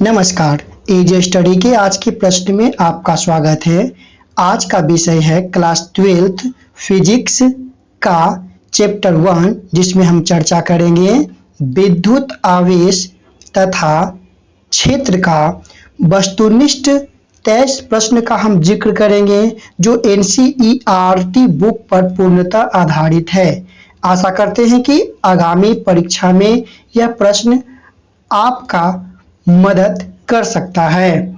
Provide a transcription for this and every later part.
नमस्कार। As study के आज के प्रश्न में आपका स्वागत है। आज का विषय है क्लास 12th फिजिक्स का चैप्टर 1, जिसमें हम चर्चा करेंगे विद्युत आवेश तथा क्षेत्र का वस्तुनिष्ठ 23 प्रश्न का हम जिक्र करेंगे, जो एनसीईआरटी बुक पर पूर्णतः आधारित है। आशा करते हैं कि आगामी परीक्षा में यह प्रश्न आपका मदद कर सकता है।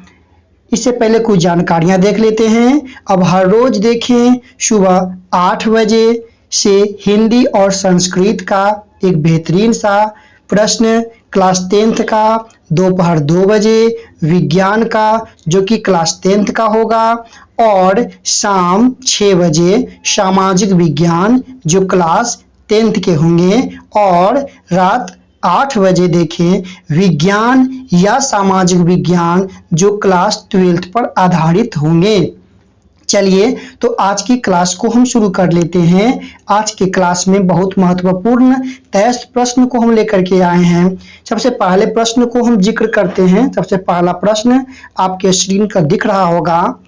इससे पहले कुछ जानकारियां देख लेते हैं। अब हर रोज देखें सुबह 8 बजे से हिंदी और संस्कृत का एक बेहतरीन सा प्रश्न, क्लास 10th का दोपहर 2 बजे विज्ञान का जो कि क्लास 10th का होगा, और शाम 6 बजे सामाजिक विज्ञान जो क्लास 10th के होंगे, और रात 8 बजे देखें विज्ञान या सामाजिक विज्ञान जो क्लास 12th पर आधारित होंगे। चलिए तो आज की क्लास को हम शुरू कर लेते हैं। आज की क्लास में बहुत महत्वपूर्ण 23 प्रश्न को हम लेकर के आए हैं। सबसे पहले प्रश्न को हम जिक्र करते हैं। सबसे पहला प्रश्न आपके स्क्रीन पर दिख रहा होगा।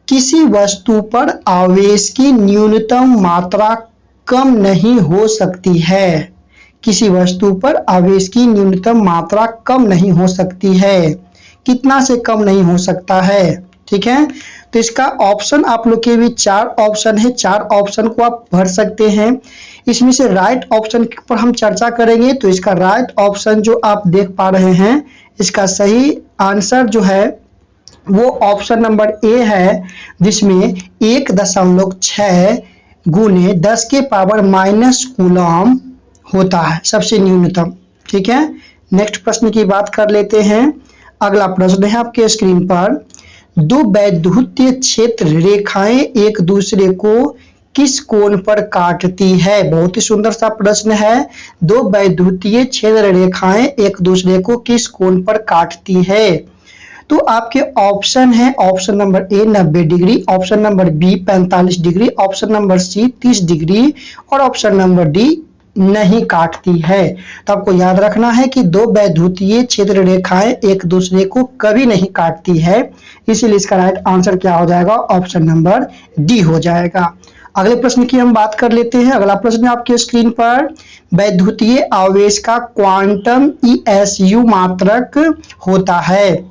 किसी वस्तु पर आवेश की न्यूनतम मात्रा कम नहीं हो सकती है। किसी वस्तु पर आवेश की न्यूनतम मात्रा कम नहीं हो सकती है। कितना से कम नहीं हो सकता है, ठीक है। तो इसका ऑप्शन आप लोग के भी 4 ऑप्शन है। 4 ऑप्शन को आप भर सकते हैं। इसमें से राइट ऑप्शन पर हम चर्चा करेंगे। तो इसका राइट ऑप्शन जो आप देख पा रहे हैं, इसका सही आंसर जो है वो ऑप्शन नंबर ए है, जिसमें 1.6 गुने 10 के पावर माइनस कूलम होता है सबसे न्यूनतम, ठीक है। नेक्स्ट प्रश्न की बात कर लेते हैं। अगला प्रश्न है आपके स्क्रीन पर। दो वैद्युतीय क्षेत्र रेखाएं एक दूसरे को किस कोण पर काटती है। बहुत ही सुंदर सा प्रश्न है। दो वैद्युतीय क्षेत्र रेखाएं एक दूसरे को किस कोण पर काटती है। तो आपके ऑप्शन है, option number A 90 degree, option number B 45 degree, option number C 30 degree, और ऑप्शन नंबर डी नहीं काटती है। तो आपको याद रखना है कि दो वैद्युतीय क्षेत्र रेखाएं एक दूसरे को कभी नहीं काटती है, इसीलिए इसका राइट आंसर क्या हो जाएगा, ऑप्शन नंबर डी हो जाएगा। अगले प्रश्न की हम बात कर लेते हैं। अगला प्रश्न आपके स्क्रीन पर। वैद्युतीय आवेश का क्वांटम ईएसयू मात्रक होता है।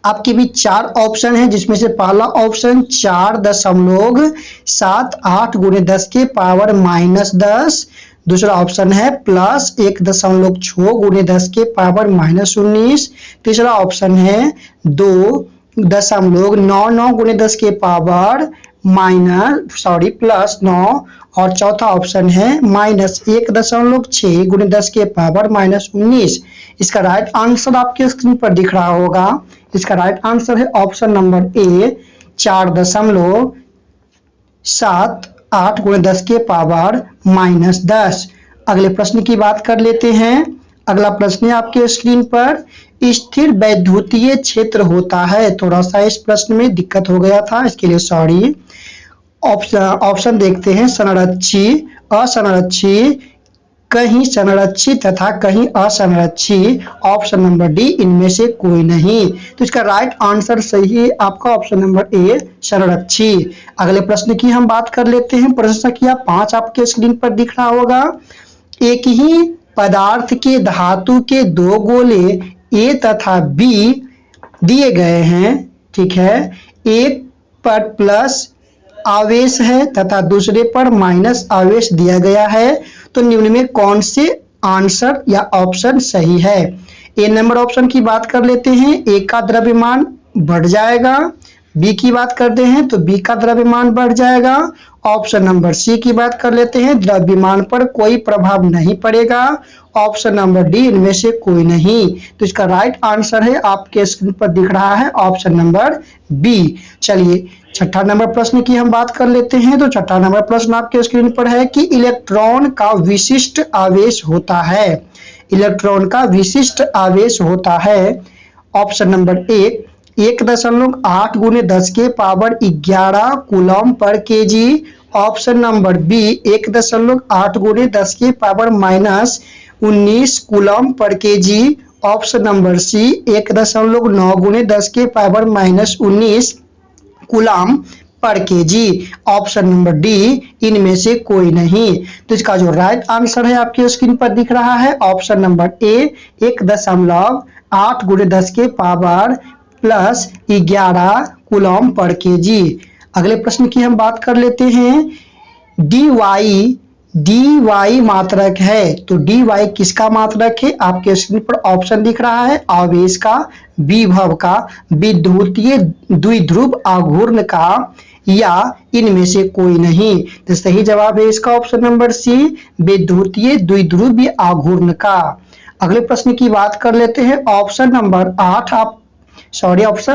आपके भी 4 ऑप्शन है, जिसमें से पहला ऑप्शन 4.78 गुणे 10 के पावर माइनस 10, दूसरा ऑप्शन है प्लस 1.6 गुणे 10 के पावर माइनस 19, तीसरा ऑप्शन है 2.99 गुणे 10 के पावर प्लस 9, और चौथा ऑप्शन है माइनस 1.6 गुणे 10 के पावर माइनस 19। इसका राइट आंसर आपके स्क्रीन पर दिख रहा होगा। इसका राइट आंसर है ऑप्शन नंबर ए 4.78 गुणे 10 के पावर माइनस 10। अगले प्रश्न की बात कर लेते हैं। अगला प्रश्न है आपके स्क्रीन पर। स्थिर वैद्युतीय क्षेत्र होता है। थोड़ा सा इस प्रश्न में दिक्कत हो गया था, इसके लिए सॉरी। ऑप्शन देखते हैं। संरक्षी, असंरक्षी, कहीं संरक्षित तथा कहीं असंरक्षित, ऑप्शन नंबर डी इनमें से कोई नहीं। तो इसका राइट आंसर सही है आपका ऑप्शन नंबर ए संरक्षित। अगले प्रश्न की हम बात कर लेते हैं। प्रश्न संख्या 5 आपके स्क्रीन पर दिख रहा होगा। एक ही पदार्थ के धातु के 2 गोले ए तथा बी दिए गए हैं, ठीक है। एक पर प्लस आवेश है तथा दूसरे पर माइनस आवेश दिया गया है। तो निम्न में कौन से आंसर या ऑप्शन सही है। ए नंबर ऑप्शन की बात कर लेते हैं। ए का द्रव्यमान बढ़ जाएगा। बी की बात करते हैं तो बी का द्रव्यमान बढ़ जाएगा। ऑप्शन नंबर सी की बात कर लेते हैं, द्रव्यमान पर कोई प्रभाव नहीं पड़ेगा। ऑप्शन नंबर डी इनमें से कोई नहीं। तो इसका राइट आंसर है आपके स्क्रीन पर दिख रहा है ऑप्शन नंबर बी। चलिए छठा नंबर प्रश्न की हम बात कर लेते हैं। तो छठा नंबर प्रश्न आपके स्क्रीन पर है कि इलेक्ट्रॉन का विशिष्ट आवेश होता है। इलेक्ट्रॉन का विशिष्ट आवेश होता है। ऑप्शन नंबर ए 1.8 गुने 10 के पावर 11 कूलम पर केजी। ऑप्शन नंबर बी 1.8 गुने 10 के पावर माइनस 19 कूलम पर केजी। ऑप्शन नंबर सी 1.9 गुणे 10 के पावर -19 कूलाम पर केजी। ऑप्शन नंबर डी इनमें से कोई नहीं। तो इसका जो राइट आंसर है आपके स्क्रीन पर दिख रहा है ऑप्शन नंबर ए 1.8 गुणे 10 के पावर +11 कूलम पर केजी। अगले प्रश्न की हम बात कर लेते हैं। dy मात्रक है, तो dy किसका मात्रक है? आपके स्क्रीन पर ऑप्शन दिख रहा है आवेश का, विभव का, विद्युतीय द्विध्रुव आघूर्ण का, या इनमें से कोई नहीं। तो सही जवाब है इसका ऑप्शन नंबर सी विद्युतीय द्विध्रुव आघूर्ण का। अगले प्रश्न की बात कर लेते हैं। ऑप्शन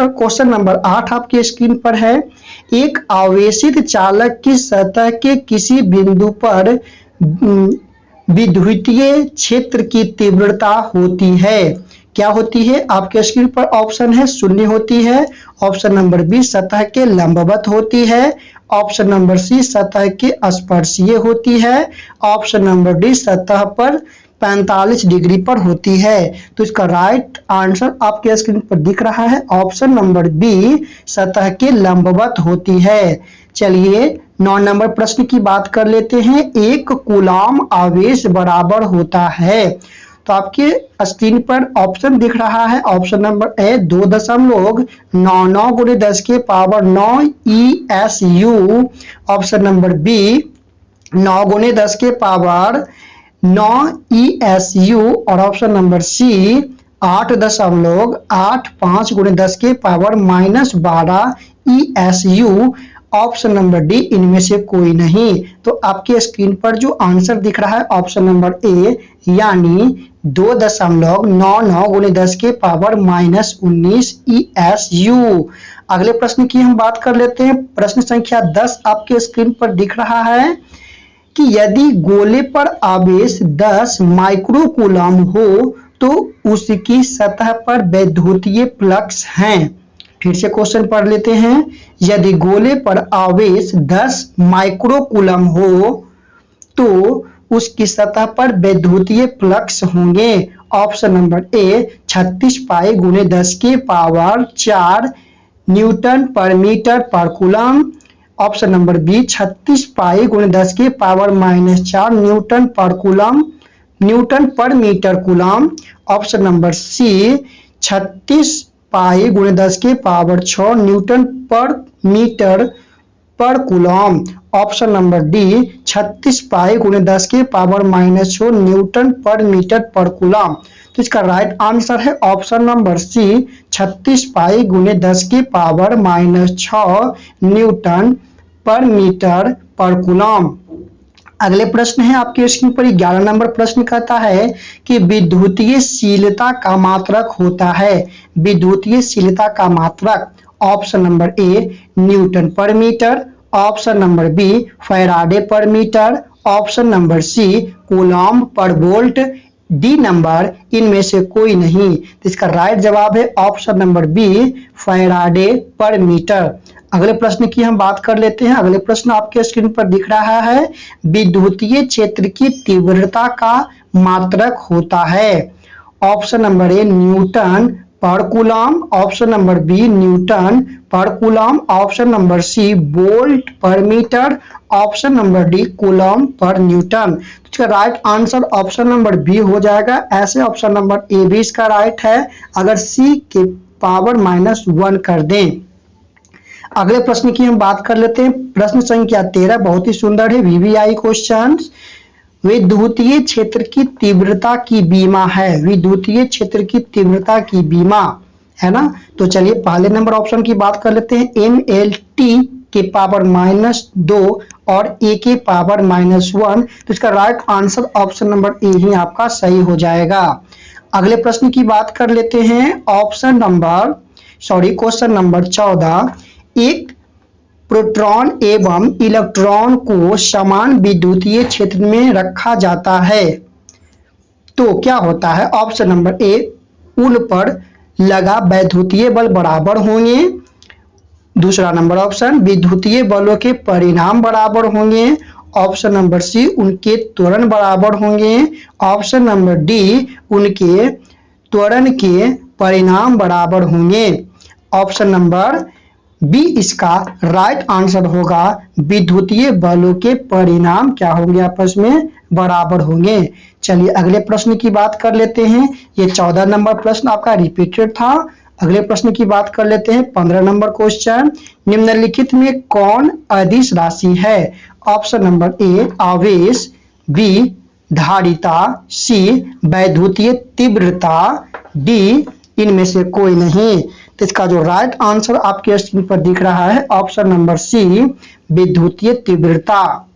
क्वेश्चन नंबर 8 आपके स्क्रीन पर है। एक आवेशित चालक की सतह के किसी बिंदु पर विद्युतीय क्षेत्र की तीव्रता होती है, क्या होती है? आपके स्क्रीन पर ऑप्शन है 0 होती है, ऑप्शन नंबर बी सतह के लंबवत होती है, ऑप्शन नंबर सी सतह के स्पर्शीय होती है, ऑप्शन नंबर डी सतह पर 45 डिग्री पर होती है। तो इसका राइट आंसर आपके स्क्रीन पर दिख रहा है ऑप्शन नंबर बी सतह के लंबवत होती है। चलिए 9 नंबर प्रश्न की बात कर लेते हैं। एक कूलाम आवेश बराबर होता है, तो आपके स्क्रीन पर ऑप्शन दिख रहा है ऑप्शन नंबर ए 2.99 गुणे 10 के power 9 ESU, option number B 9 गुणे 10 के पावर 9 ESU, और ऑप्शन नंबर सी 8.85 गुणे 10 के power -12 ESU, option number D इनमें से कोई नहीं। तो आपके स्क्रीन पर जो आंसर दिख रहा है ऑप्शन नंबर ए यानी 2.99 गुणे 10 के पावर -19 ESU। अगले प्रश्न की हम बात कर लेते हैं। प्रश्न संख्या 10 आपके स्क्रीन पर दिख रहा है कि यदि गोले पर आवेश 10 माइक्रोकूलम हो तो उसकी सतह पर वैद्युतीय फ्लक्स हैं। फिर से क्वेश्चन पढ़ लेते हैं। यदि गोले पर आवेश 10 माइक्रोकूलम हो तो उसकी सतह पर वैद्युतीय फ्लक्स होंगे। ऑप्शन नंबर ए 36 पाई गुणे 10 के पावर 4 न्यूटन पर मीटर पर coulomb, option number B 36 pi गुणे 10 के पावर -4 न्यूटन पर कूलम, न्यूटन पर metre coulomb, option number C 36 pi गुणे 10 के पावर 6 न्यूटन पर मीटर पर coulomb, option number D 36 pi गुणे 10 के पावर -6 न्यूटन पर मीटर पर कूलम। तो इसका राइट आंसर है ऑप्शन नंबर सी 36 पाई गुणे 10 के पावर -6 न्यूटन पर मीटर पर कूलम। अगले प्रश्न है आपके स्क्रीन पर 11 नंबर प्रश्न कहता है कि विद्युतीयशीलता का मात्रक होता है। विद्युतीयशीलता का मात्रक ऑप्शन नंबर ए न्यूटन पर metre, option number B farad per metre, option number C coulomb per volt, D number इनमें से कोई नहीं। तो इसका राइट जवाब है option number B farad per metre. अगले प्रश्न की हम बात कर लेते हैं। अगले प्रश्न आपके स्क्रीन पर दिख रहा है। विद्युतीय क्षेत्र की तीव्रता का मात्रक होता है। ऑप्शन नंबर ए न्यूटन पर coulomb, option number B newton पर coulomb, option number C volt per metre, option number D coulomb per newton. तो इसका right answer option number B हो जाएगा। ऐसे ऑप्शन नंबर ए भी इसका राइट है अगर सी के पावर -1 कर दें। अगले प्रश्न की हम बात कर लेते हैं। प्रश्न संख्या 13 बहुत ही सुंदर है, वीवीआई क्वेश्चन। विद्युतीय क्षेत्र की तीव्रता की बीमा है। विद्युतीय क्षेत्र की तीव्रता की बीमा है ना। तो चलिए पहले नंबर ऑप्शन की बात कर लेते हैं। MLT के पावर -2 और A के पावर -1। तो इसका right answer option number A ही आपका सही हो जाएगा। अगले प्रश्न की बात कर लेते हैं। Question number 14। एक प्रोटॉन एवं इलेक्ट्रॉन को समान विद्युतीय क्षेत्र में रखा जाता है तो क्या होता है? ऑप्शन नंबर ए उन पर लगा वैद्युतीय बल बराबर होंगे। दूसरा नंबर ऑप्शन विद्युतीय बलों के परिणाम बराबर होंगे। ऑप्शन नंबर सी उनके त्वरण बराबर होंगे। ऑप्शन नंबर डी उनके त्वरण के परिणाम बराबर होंगे। ऑप्शन नंबर बी इसका राइट आंसर होगा। विद्युतीय बलों के परिणाम क्या होंगे, आपस में बराबर होंगे। चलिए अगले प्रश्न की बात कर लेते हैं। ये 14 नंबर प्रश्न आपका रिपीटेड था। अगले प्रश्न की बात कर लेते हैं। 15 नंबर क्वेश्चन, निम्नलिखित में कौन अदिश राशि है? ऑप्शन नंबर ए आवेश, बी धारिता, सी वैद्युतीय तीव्रता, डी इनमें से कोई नहीं। तो इसका जो राइट आंसर आपके स्क्रीन पर दिख रहा है ऑप्शन नंबर सी विद्युतीय तीव्रता।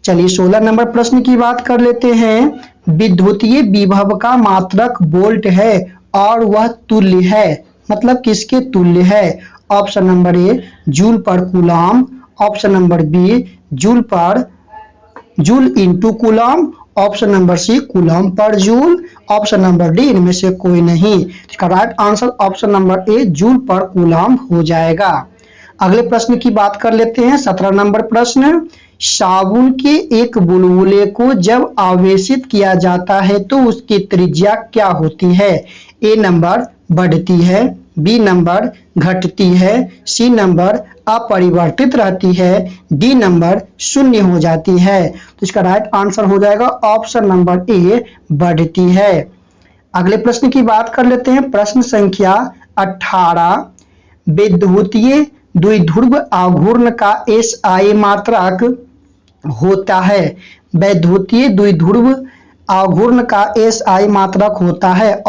चलिए 16 नंबर प्रश्न की बात कर लेते हैं। विद्युतीय विभव का मात्रक वोल्ट है और वह तुल्य है, मतलब किसके तुल्य है? ऑप्शन नंबर ए जूल पर coulomb, option number B joule into coulomb, option number C coulomb पर जूल, ऑप्शन नंबर डी इनमें से कोई नहीं। इसका right answer option number A joule पर कूलम हो जाएगा। अगले प्रश्न की बात कर लेते हैं। 17 नंबर प्रश्न, साबुन के एक बुलबुले को जब आवेशित किया जाता है तो उसकी त्रिज्या क्या होती है? ए नंबर बढ़ती है, बी नंबर घटती है, सी नंबर अपरिवर्तित रहती है, डी नंबर शून्य हो जाती है। तो इसका राइट आंसर हो जाएगा ऑप्शन नंबर ए बढ़ती है। अगले प्रश्न की बात कर लेते हैं। प्रश्न संख्या 18, विद्युतीय द्विध्रुव आघूर्ण का SI मात्रक होता है। वैद्युतीय द्विध्रुव आघूर्ण का SI मात्रक होता है।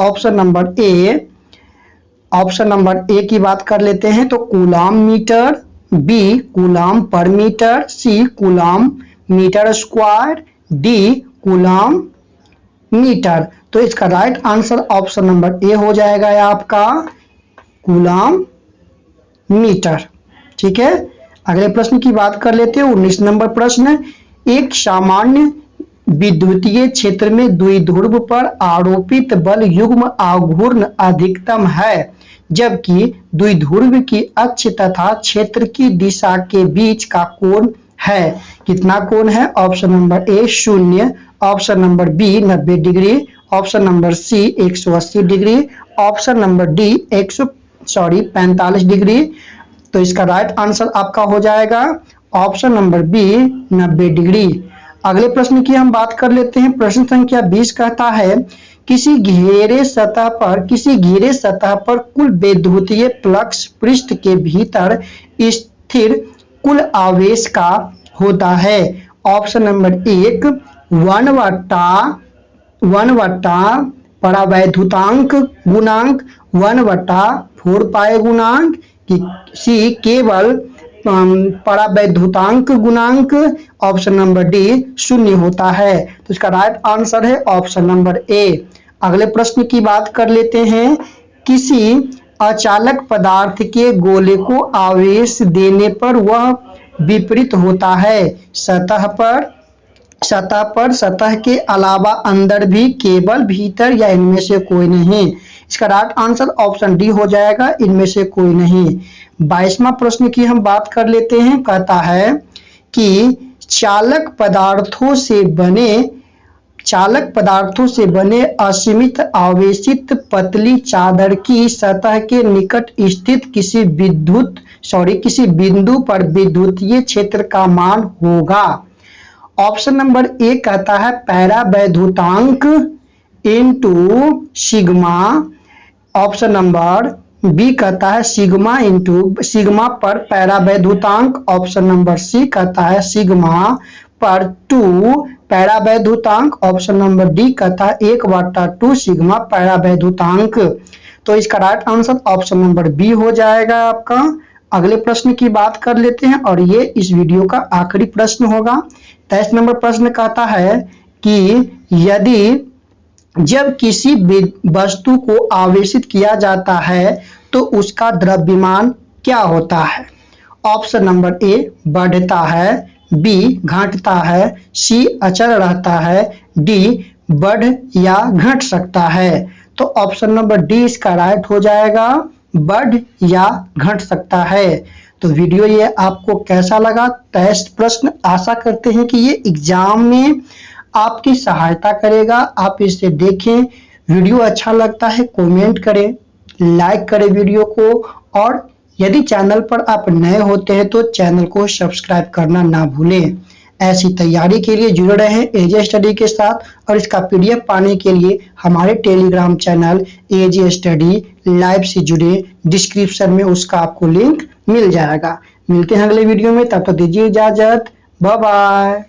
ऑप्शन नंबर ए की बात कर लेते हैं तो coulomb metre, B coulomb per metre, C coulomb metre square, D coulomb metre. तो इसका right answer option number A हो जाएगा आपका कूलम मीटर। ठीक है, अगले प्रश्न की बात कर लेते हैं। 19 नंबर प्रश्न, एक सामान्य विद्युतीय क्षेत्र में द्विध्रुव पर आरोपित बल युग्म आघूर्ण अधिकतम है, जबकि द्विध्रुव की अक्ष तथा क्षेत्र की दिशा के बीच का कोण है। कितना कोण है? Option number A 0, option number B 90 degree, option number C 180 degree, option number D 45 degree. तो इसका राइट आंसर आपका हो जाएगा ऑप्शन नंबर बी 90 डिग्री। अगले प्रश्न की हम बात कर लेते हैं। प्रश्न संख्या 20 कहता है किसी घेरे सतह पर कुल विद्युतीय फ्लक्स पृष्ठ के भीतर स्थिर कुल आवेश का होता है। ऑप्शन नंबर 1 1/1 परावैद्युतांक गुणांक 1/4 पाई गुणांक, सी केवल परावैद्युतांक गुणांक, ऑप्शन नंबर डी 0 होता है। तो इसका राइट आंसर है ऑप्शन नंबर ए। अगले प्रश्न की बात कर लेते हैं। किसी अचालक पदार्थ के गोले को आवेश देने पर वह विपरीत होता है। सतह पर, सतह के अलावा अंदर भी, केवल भीतर या इनमें से कोई नहीं। इसका राइट आंसर ऑप्शन डी हो जाएगा, इनमें से कोई नहीं। 22वां प्रश्न की हम बात कर लेते हैं। कहता है कि चालक पदार्थों से बने असीमित आवेशित पतली चादर की सतह के निकट स्थित किसी बिंदु पर विद्युतीय क्षेत्र का मान होगा। ऑप्शन नंबर ए कहता है पैरावैद्युतांक into sigma, option number B कहता है सिग्मा पर पैरावैद्युतांक, ऑप्शन नंबर सी कहता है सिग्मा पर 2 पैरावैद्युतांक, ऑप्शन नंबर डी कहता है 1/2 सिग्मा पैरावैद्युतांक। तो इसका right answer option number B हो जाएगा आपका। अगले प्रश्न की बात कर लेते हैं और ये इस वीडियो का आखिरी प्रश्न होगा। 23 नंबर प्रश्न कहता है कि जब किसी वस्तु को आवेशित किया जाता है तो उसका द्रव्यमान क्या होता है। ऑप्शन नंबर ए बढ़ता है, बी घटता है, सी अचल रहता है, डी बढ़ या घट सकता है। तो ऑप्शन नंबर डी इसका राइट हो जाएगा, बढ़ या घट सकता है। तो वीडियो ये आपको कैसा लगा? टेस्ट प्रश्न आशा करते हैं कि ये एग्जाम में आपकी सहायता करेगा। आप इसे देखें, वीडियो अच्छा लगता है कमेंट करें, लाइक करें वीडियो को, और यदि चैनल पर आप नए होते हैं तो चैनल को सब्सक्राइब करना ना भूलें। ऐसी तैयारी के लिए जुड़े रहें एजे स्टडी के साथ, और इसका पीडीएफ पाने के लिए हमारे टेलीग्राम चैनल एजे स्टडी लाइव से जुड़े, डिस्क्रिप्शन में उसका आपको लिंक मिल जाएगा। मिलते हैं अगले वीडियो में, तब तक दीजिए इजाजत, बाय बाय।